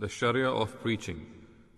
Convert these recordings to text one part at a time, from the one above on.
The Shari'ah of preaching.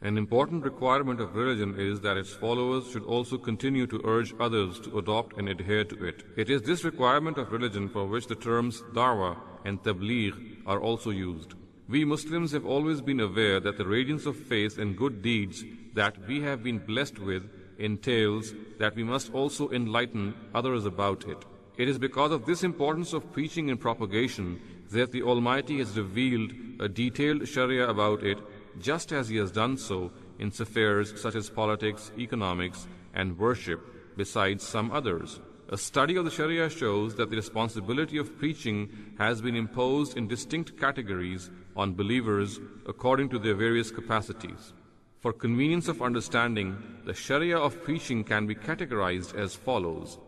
An important requirement of religion is that its followers should also continue to urge others to adopt and adhere to it. It is this requirement of religion for which the terms da'wah and tabligh are also used. We Muslims have always been aware that the radiance of faith and good deeds that we have been blessed with entails that we must also enlighten others about it. It is because of this importance of preaching and propagation that the Almighty has revealed a detailed Sharia about it, just as He has done so in affairs such as politics, economics, and worship, besides some others. A study of the Sharia shows that the responsibility of preaching has been imposed in distinct categories on believers according to their various capacities. For convenience of understanding, the Sharia of preaching can be categorized as follows.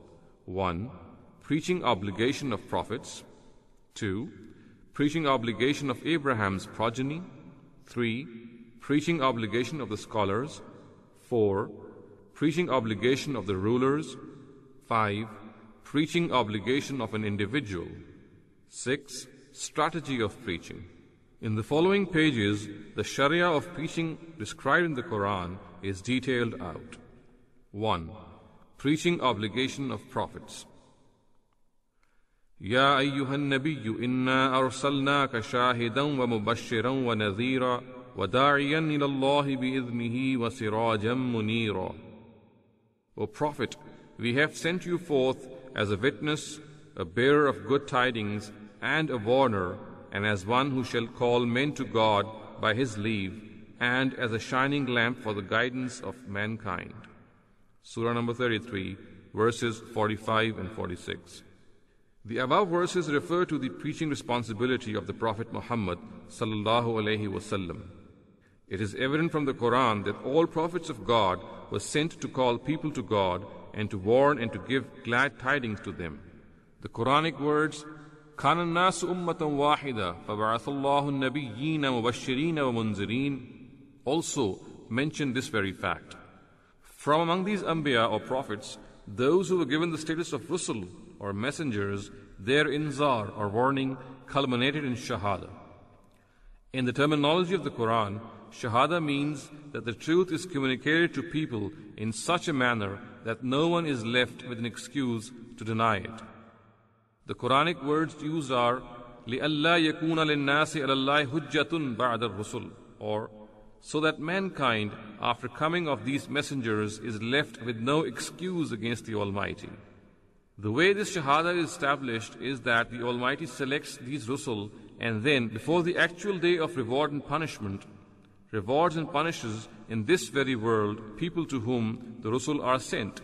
1. Preaching obligation of prophets. 2. Preaching obligation of Abraham's progeny. 3. Preaching obligation of the scholars. 4. Preaching obligation of the rulers. 5. Preaching obligation of an individual. 6. Strategy of preaching. In the following pages, the Sharia of preaching described in the Quran is detailed out. 1. Preaching obligation of prophets. يا أيها النبي إنا أرسلناك شاهدا ومبشرا ونذيرا وداعيا إلى الله بإذنه وسراجا منيرا. O Prophet, we have sent you forth as a witness, a bearer of good tidings, and a warner, and as one who shall call men to God by His leave, and as a shining lamp for the guidance of mankind. Surah number 33, verses 45 and 46. The above verses refer to the preaching responsibility of the Prophet Muhammad sallallahu alaihi wasallam. It is evident from the Quran that all prophets of God were sent to call people to God and to warn and to give glad tidings to them. The Quranic words, كَانَ النَّاسُ أُمَّةً وَاحِدًا فَبَعَثَ اللَّهُ النَّبِيِّينَ مُبَشِّرِينَ وَمُنذِرِينَ also mention this very fact. From among these Anbiya or prophets, those who were given the status of Rusul or messengers, their inzar or warning culminated in Shahada. In the terminology of the Quran, Shahada means that the truth is communicated to people in such a manner that no one is left with an excuse to deny it. The Quranic words used are لِأَلَّا يَكُونَ لِلنَّاسِ عَلَى اللَّهِ حُجَّةٌ بَعْدَ الرُّسُلِ, or so that mankind, after coming of these messengers, is left with no excuse against the Almighty. The way this Shahada is established is that the Almighty selects these Rusul and then, before the actual day of reward and punishment, rewards and punishes in this very world people to whom the Rusul are sent.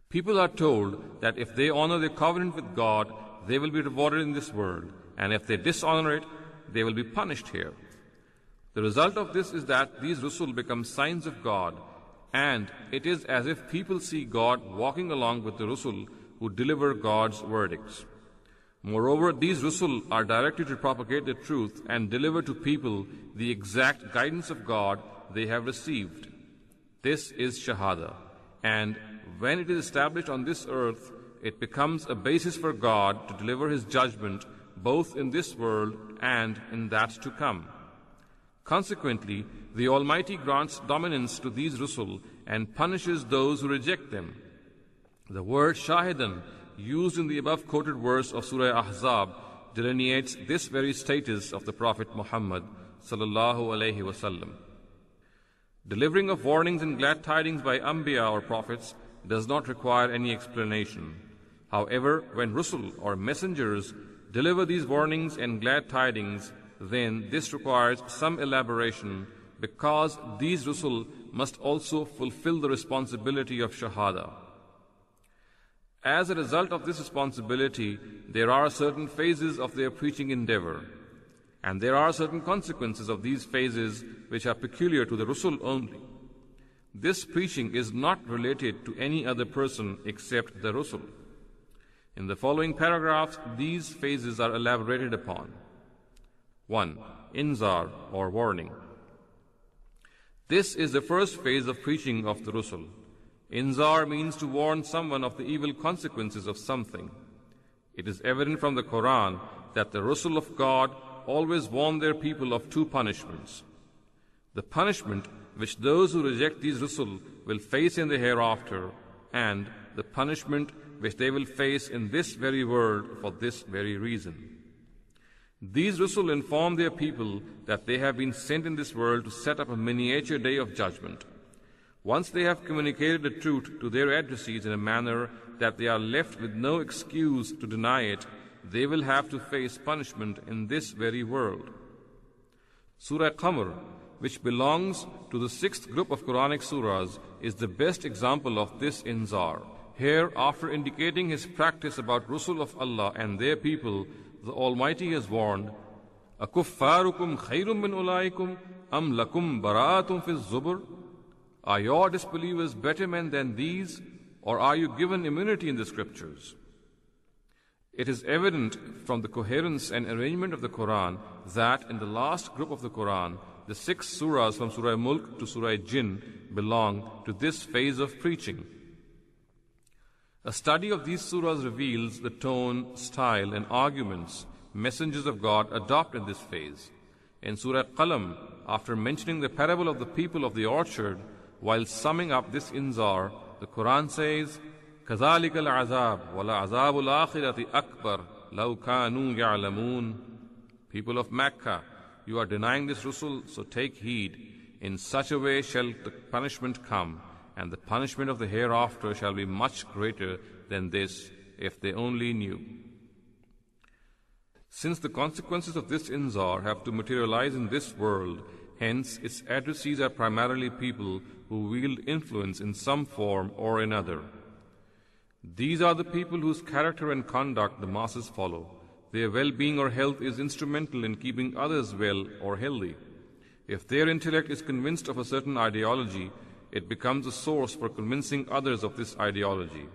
People are told that if they honor their covenant with God, they will be rewarded in this world, and if they dishonor it, they will be punished here. The result of this is that these Rusul become signs of God, and it is as if people see God walking along with the Rusul who deliver God's verdicts. Moreover, these Rusul are directed to propagate the truth and deliver to people the exact guidance of God they have received. This is Shahada, and when it is established on this earth, it becomes a basis for God to deliver His judgment both in this world and in that to come. Consequently, the Almighty grants dominance to these Rusul and punishes those who reject them. The word Shahidan, used in the above quoted verse of Surah Ahzab, delineates this very status of the Prophet Muhammad sallallahu alaihi wasallam. Delivering of warnings and glad tidings by Anbiya or prophets does not require any explanation. However, when Rusul or messengers deliver these warnings and glad tidings, then this requires some elaboration, because these Rusul must also fulfill the responsibility of Shahada. As a result of this responsibility, there are certain phases of their preaching endeavor, and there are certain consequences of these phases which are peculiar to the Rusul only. This preaching is not related to any other person except the Rusul. In the following paragraphs, these phases are elaborated upon. 1. Inzar or warning. This is the first phase of preaching of the Rusul. Inzar means to warn someone of the evil consequences of something. It is evident from the Quran that the Rusul of God always warn their people of two punishments. The punishment which those who reject these Rusul will face in the hereafter, and the punishment which they will face in this very world for this very reason. These Rusul inform their people that they have been sent in this world to set up a miniature day of judgment. Once they have communicated the truth to their addressees in a manner that they are left with no excuse to deny it, they will have to face punishment in this very world. Surah Qamar, which belongs to the 6th group of Quranic surahs, is the best example of this inzar. Here, after indicating His practice about Rusul of Allah and their people, the Almighty has warned, أَكُفَّارُكُمْ خَيْرٌ مِّنْ أُولَٰئِكُمْ أَمْ لَكُمْ بَرَاءَةٌ فِي الزُّبُرِ? Are your disbelievers better men than these, or are you given immunity in the scriptures? It is evident from the coherence and arrangement of the Quran that in the last group of the Quran, the 6 surahs from Surah Mulk to Surah Jinn belong to this phase of preaching. A study of these surahs reveals the tone, style, and arguments messengers of God adopt in this phase. In Surah Qalam, after mentioning the parable of the people of the orchard, while summing up this inzar, the Quran says, كَذَلِكَ الْعَذَابُ وَلَعَذَابُ الْآخِرَةِ أَكْبَرُ لَوْ كَانُوا يَعْلَمُونَ. People of Mecca, you are denying this Rusul, so take heed. In such a way shall the punishment come, and the punishment of the hereafter shall be much greater than this, if they only knew. Since the consequences of this inzar have to materialize in this world, hence its addressees are primarily people who wield influence in some form or another. These are the people whose character and conduct the masses follow. Their well-being or health is instrumental in keeping others well or healthy. If their intellect is convinced of a certain ideology, it becomes a source for convincing others of this ideology.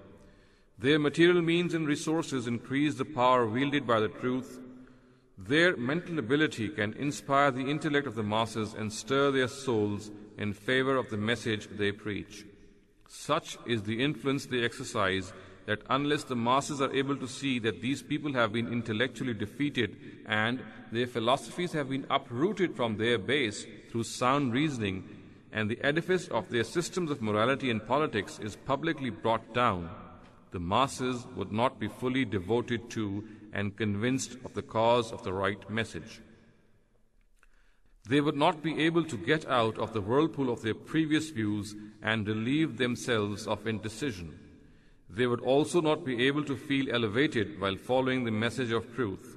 Their material means and resources increase the power wielded by the truth. Their mental ability can inspire the intellect of the masses and stir their souls in favor of the message they preach. Such is the influence they exercise that unless the masses are able to see that these people have been intellectually defeated and their philosophies have been uprooted from their base through sound reasoning, and the edifice of their systems of morality and politics is publicly brought down, the masses would not be fully devoted to and convinced of the cause of the right message. They would not be able to get out of the whirlpool of their previous views and relieve themselves of indecision. They would also not be able to feel elevated while following the message of truth.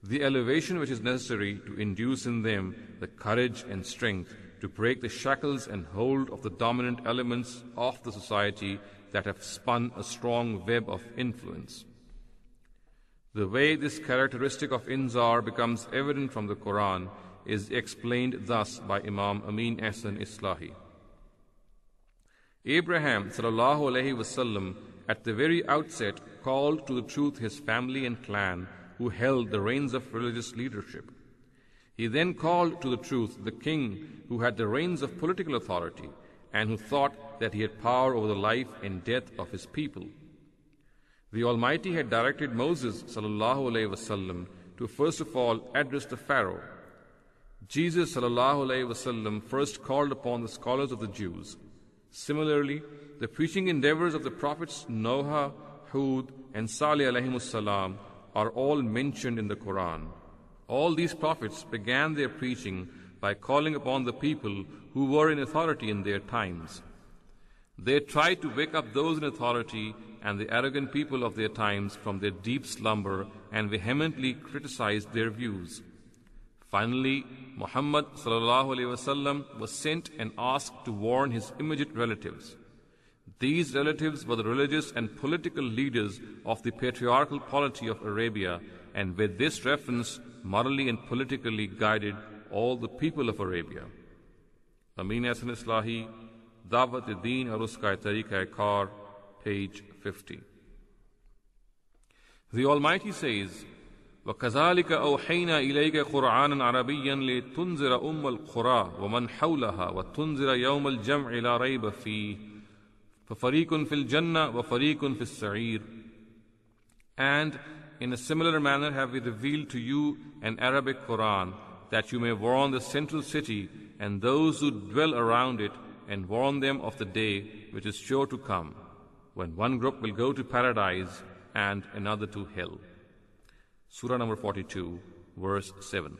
The elevation which is necessary to induce in them the courage and strength to break the shackles and hold of the dominant elements of the society that have spun a strong web of influence. The way this characteristic of inzar becomes evident from the Quran is explained thus by Imam Amin Ahsan Islahi. Abraham sallallahu alaihi wasallam at the very outset called to the truth his family and clan who held the reins of religious leadership. He then called to the truth the king who had the reins of political authority and who thought that he had power over the life and death of his people. The Almighty had directed Moses sallallahu alaihi wasallam to first of all address the Pharaoh. Jesus sallallahu alaihi wasallam first called upon the scholars of the Jews. Similarly, the preaching endeavors of the prophets Noah, Hud, and Salih alayhimus salam are all mentioned in the Quran. All these prophets began their preaching by calling upon the people who were in authority in their times. They tried to wake up those in authority and the arrogant people of their times from their deep slumber and vehemently criticized their views. Finally, Muhammad sallallahu alaihi wasallam was sent and asked to warn his immediate relatives. These relatives were the religious and political leaders of the patriarchal polity of Arabia, and with this reference, morally and politically guided all the people of Arabia. Amin Ahsan Islahi, Dawat-e-Deen aur Uska Tariqa-e-Kar, page 50. The Almighty says, وَكَذَلِكَ أَوْحَيْنَا إِلَيْكَ قُرْآنًا عَرَبِيًّا لِتُنْزِرَ الْقُرَى وَمَنْ حَوْلَهَا وَتُنْزِرَ يَوْمَ الْجَمْعِ لَا رَيْبَ فِيهِ فَفَرِيقٌ فِي الْجَنَّةِ وَفَرِيقٌ فِي السَّعِيرِ. And in a similar manner have we revealed to you an Arabic Quran, that you may warn the central city and those who dwell around it, and warn them of the day which is sure to come, when one group will go to paradise and another to hell. Surah number 42, verse 7.